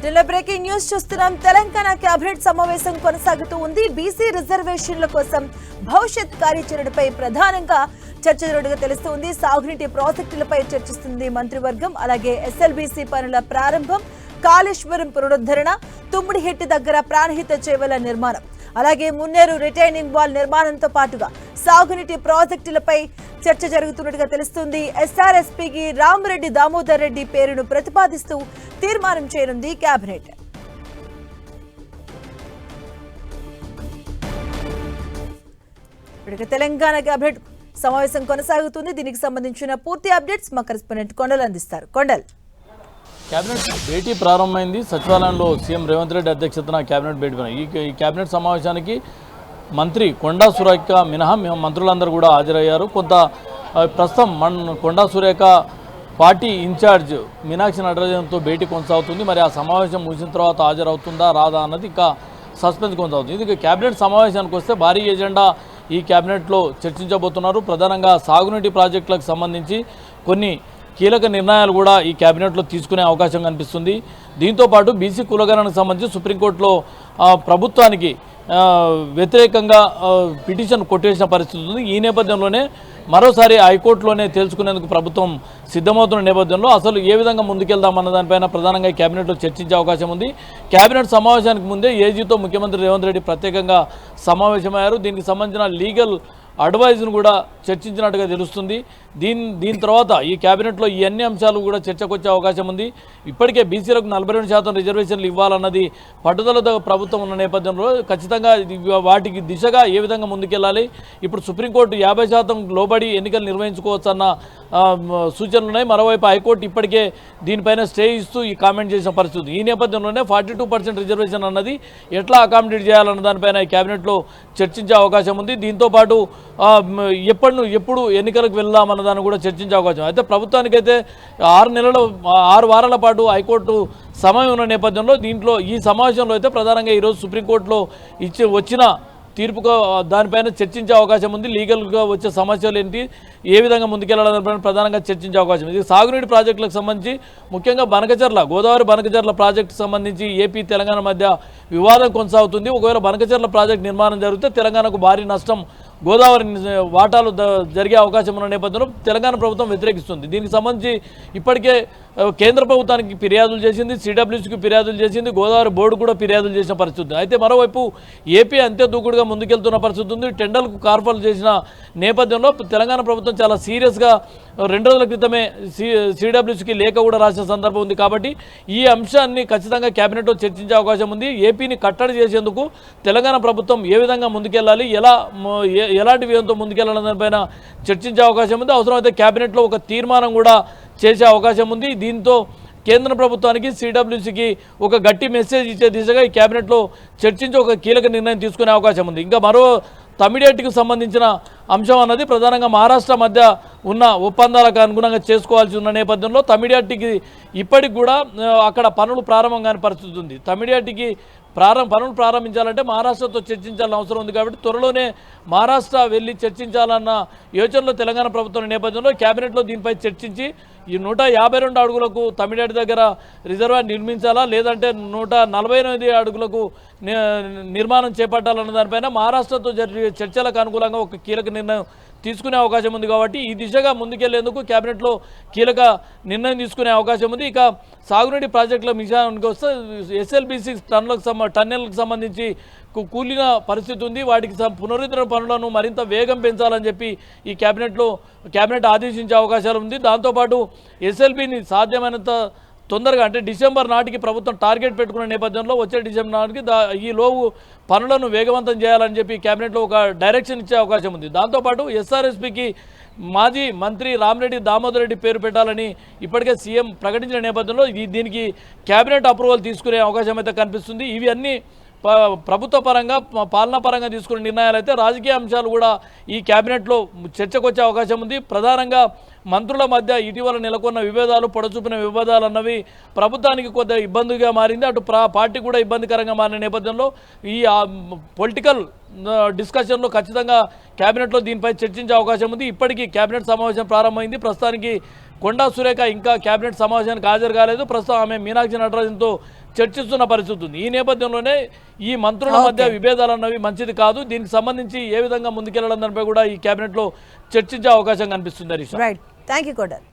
Breaking news చూస్తున్నాం. Telangana cabinet సమావేశం కొనసాగుతూ ఉంది. బీసీ రిజర్వేషన్ల కోసం భవిష్యత్ కార్యాచరణపై ప్రధానంగా చర్చ జరుగుతున్నట్టుగా తెలుస్తోంది. సాగునీటి ప్రాజెక్టులపై చర్చిస్తుంది మంత్రివర్గం. అలాగే ఎస్ఎల్బీసీ పనుల ప్రారంభం, కాళేశ్వరం పునరుద్ధరణ, తుమ్మిడిహెట్టి దగ్గర ప్రాణహిత చేవల నిర్మాణం, అలాగే మున్నేరు రిటైనింగ్ వాల్ నిర్మాణంతో పాటుగా సాగునీటి ప్రాజెక్టులపై చర్చ జరుగుతున్నట్టుగా తెలుస్తుంది. ఎస్ఆర్ఎస్పీకి రామిరెడ్డి దామోదర్ రెడ్డి పేరును ప్రతిపాదిస్తూ తీర్మానం చేయనుంది కేబినెట్. తెలంగాణ కేబినెట్ సమావేశం కొనసాగుతుంది. దీనికి సంబంధించిన పూర్తి అప్డేట్స్ మా కరెస్పాండెంట్ కొండల్ అందిస్తారు. కొండల్, కేబినెట్ భేటీ ప్రారంభమైంది. సచివాలయంలో సీఎం రేవంత్ రెడ్డి అధ్యక్షతన కేబినెట్ భేటీ. ఈ కేబినెట్ సమావేశానికి మంత్రి కొండా సురేఖ మినహా మంత్రులందరూ కూడా హాజరయ్యారు. కొంత ప్రస్తుతం కొండా సురేఖ పార్టీ ఇన్ఛార్జ్ మీనాక్షి నటరాజన్తో భేటీ కొనసాగుతుంది. మరి ఆ సమావేశం ముగిసిన తర్వాత హాజరవుతుందా రాదా అన్నది ఇంకా సస్పెన్స్ కొనసాగుతుంది. ఇది కేబినెట్ సమావేశానికి వస్తే భారీ ఎజెండా ఈ కేబినెట్లో చర్చించబోతున్నారు. ప్రధానంగా సాగునీటి ప్రాజెక్టులకు సంబంధించి కొన్ని కీలక నిర్ణయాలు కూడా ఈ కేబినెట్లో తీసుకునే అవకాశం కనిపిస్తుంది. దీంతోపాటు బీసీ కులగణనకు సంబంధించి సుప్రీంకోర్టులో ప్రభుత్వానికి వ్యతిరేకంగా పిటిషన్ కొట్టేసిన పరిస్థితి ఉంది. ఈ నేపథ్యంలోనే మరోసారి హైకోర్టులోనే తేల్చుకునేందుకు ప్రభుత్వం సిద్ధమవుతున్న నేపథ్యంలో అసలు ఏ విధంగా ముందుకెళ్దామన్న దానిపైన ప్రధానంగా కేబినెట్లో చర్చించే అవకాశం ఉంది. కేబినెట్ సమావేశానికి ముందే ఏజీతో ముఖ్యమంత్రి రేవంత్ రెడ్డి ప్రత్యేకంగా సమావేశమయ్యారు. దీనికి సంబంధించిన లీగల్ అడ్వైజ్ను కూడా చర్చించినట్టుగా తెలుస్తుంది. దీని తర్వాత ఈ కేబినెట్లో ఈ అన్ని అంశాలు కూడా చర్చకు వచ్చే అవకాశం ఉంది. ఇప్పటికే బీసీలకు 42% రిజర్వేషన్లు ఇవ్వాలన్నది పట్టుదలతో ప్రభుత్వం ఉన్న నేపథ్యంలో ఖచ్చితంగా వాటికి దిశగా ఏ విధంగా ముందుకెళ్ళాలి, ఇప్పుడు సుప్రీంకోర్టు 50% లోబడి ఎన్నికలు నిర్వహించుకోవచ్చు అన్న సూచనలు ఉన్నాయి. మరోవైపు హైకోర్టు ఇప్పటికే దీనిపైన స్టే ఇస్తూ ఈ కామెంట్ చేసిన పరిస్థితి. ఈ నేపథ్యంలోనే 42% రిజర్వేషన్ అన్నది ఎట్లా అకామిడేట్ చేయాలన్న దానిపైన ఈ కేబినెట్లో చర్చించే అవకాశం ఉంది. దీంతోపాటు ఎప్పుడు ఎన్నికలకు వెళ్దామన్న దాన్ని కూడా చర్చించే అవకాశం. అయితే ప్రభుత్వానికైతే 6 వారాల పాటు హైకోర్టు సమయం ఉన్న నేపథ్యంలో దీంట్లో ఈ సమావేశంలో అయితే ప్రధానంగా ఈరోజు సుప్రీంకోర్టులో వచ్చిన తీర్పుగా దానిపైన చర్చించే అవకాశం ఉంది. లీగల్గా వచ్చే సమస్యలు ఏంటి, ఏ విధంగా ముందుకెళ్లాలని ప్రధానంగా చర్చించే అవకాశం ఉంది. సాగునీటి ప్రాజెక్టులకు సంబంధించి ముఖ్యంగా గోదావరి బనకచర్ల ప్రాజెక్టుకు సంబంధించి ఏపీ తెలంగాణ మధ్య వివాదం కొనసాగుతుంది. ఒకవేళ బనకచర్ల ప్రాజెక్టు నిర్మాణం జరిగితే తెలంగాణకు భారీ నష్టం, గోదావరి వాటాలు జరిగే అవకాశం ఉన్న నేపథ్యంలో తెలంగాణ ప్రభుత్వం వ్యతిరేకిస్తుంది. దీనికి సంబంధించి ఇప్పటికే కేంద్ర ప్రభుత్వానికి ఫిర్యాదులు చేసింది, సిడబ్ల్యూసీకి ఫిర్యాదులు చేసింది, గోదావరి బోర్డు కూడా ఫిర్యాదులు చేసిన పరిస్థితి. అయితే మరోవైపు ఏపీ అంతే దూకుడుగా ముందుకెళ్తున్న పరిస్థితి ఉంది. టెండర్లకు కార్పొరేట్ చేసిన నేపథ్యంలో తెలంగాణ ప్రభుత్వం చాలా సీరియస్గా 2 రోజుల క్రితమే సిడబ్ల్యూసీకి లేఖ కూడా రాసిన సందర్భం ఉంది. కాబట్టి ఈ అంశాన్ని ఖచ్చితంగా కేబినెట్లో చర్చించే అవకాశం ఉంది. ఏపీని కట్టడి చేసేందుకు తెలంగాణ ప్రభుత్వం ఏ విధంగా ముందుకెళ్ళాలి, ఎలాంటి వ్యూహంతో ముందుకెళ్లాలని దానిపైన చర్చించే అవకాశం ఉంది. అవసరమైతే కేబినెట్లో ఒక తీర్మానం కూడా చేసే అవకాశం ఉంది. దీంతో కేంద్ర ప్రభుత్వానికి సిడబ్ల్యూసీకి ఒక గట్టి మెసేజ్ ఇచ్చే దిశగా ఈ కేబినెట్లో చర్చించి ఒక కీలక నిర్ణయం తీసుకునే అవకాశం ఉంది. ఇంకా మరో తమిళనాడుకి సంబంధించిన అంశం అన్నది ప్రధానంగా మహారాష్ట్ర మధ్య ఉన్న ఒప్పందాలకు అనుగుణంగా చేసుకోవాల్సి ఉన్న నేపథ్యంలో తమిళనాడుకి ఇప్పటికి కూడా అక్కడ పనులు ప్రారంభం కాని పరిస్థితి ఉంది. తమిళనాడుకి పనులు ప్రారంభించాలంటే మహారాష్ట్రతో చర్చించాల్సిన అవసరం ఉంది. కాబట్టి త్వరలోనే మహారాష్ట్ర వెళ్ళి చర్చించాలన్న యోచనలో తెలంగాణ ప్రభుత్వం నేపథ్యంలో కేబినెట్లో దీనిపై చర్చించి ఈ 152 అడుగులకు తమిళనాడు దగ్గర రిజర్వాయర్ నిర్మించాలా, లేదంటే 148 అడుగులకు నిర్మాణం చేపట్టాలన్న దానిపైన మహారాష్ట్రతో జరిగే చర్చలకు అనుకూలంగా ఒక కీలక నిర్ణయం తీసుకునే అవకాశం ఉంది. కాబట్టి ఈ దిశగా ముందుకెళ్లేందుకు కేబినెట్లో కీలక నిర్ణయం తీసుకునే అవకాశం ఉంది. ఇక సాగునీటి ప్రాజెక్టుల విషయానికి వస్తే ఎస్ఎల్బీసీ టన్నెల్కి సంబంధించి కూలిన పరిస్థితి ఉంది. వాటికి పునరుద్ధరణ పనులను మరింత వేగం పెంచాలని చెప్పి ఈ కేబినెట్ ఆదేశించే అవకాశాలు ఉంది. దాంతోపాటు ఎస్ఎల్బీని సాధ్యమైనంత తొందరగా అంటే డిసెంబర్ నాటికి ప్రభుత్వం టార్గెట్ పెట్టుకున్న నేపథ్యంలో వచ్చే డిసెంబర్ నాటికి ఈ లోపు పనులను వేగవంతం చేయాలని చెప్పి కేబినెట్లో ఒక డైరెక్షన్ ఇచ్చే అవకాశం ఉంది. దాంతోపాటు ఎస్ఆర్ఎస్పీకి మాజీ మంత్రి రామిరెడ్డి దామోదర్ రెడ్డి పేరు పెట్టాలని ఇప్పటికే సీఎం ప్రకటించిన నేపథ్యంలో దీనికి కేబినెట్ అప్రూవల్ తీసుకునే అవకాశం అయితే కనిపిస్తుంది. ఇవి అన్నీ ప్రభుత్వ పరంగా పాలనా పరంగా తీసుకునే నిర్ణయాలు అయితే రాజకీయ అంశాలు కూడా ఈ కేబినెట్లో చర్చకు వచ్చే అవకాశం ఉంది. ప్రధానంగా మంత్రుల మధ్య ఇటీవల నెలకొన్న విభేదాలు, పొడచూపిన విభేదాలు అన్నవి ప్రభుత్వానికి కొద్దిగా ఇబ్బందిగా మారింది. అటు పార్టీ కూడా ఇబ్బందికరంగా మారిన నేపథ్యంలో ఈ పొలిటికల్ డిస్కషన్లో ఖచ్చితంగా కేబినెట్లో దీనిపై చర్చించే అవకాశం ఉంది. ఇప్పటికీ కేబినెట్ సమావేశం ప్రారంభమైంది. ప్రస్తుతానికి కొండా సురేఖ ఇంకా కేబినెట్ సమావేశానికి హాజరు కాలేదు. ప్రస్తుతం ఆమె మీనాక్షి నటరాజన్తో చర్చిస్తున్న పరిస్థితి ఉంది. ఈ నేపథ్యంలోనే ఈ మంత్రుల మధ్య విభేదాలు అన్నవి మంచిది కాదు. దీనికి సంబంధించి ఏ విధంగా ముందుకెళ్లడం దానిపై కూడా ఈ కేబినెట్లో చర్చించే అవకాశం కనిపిస్తుంది. Right, thank you కోడర్.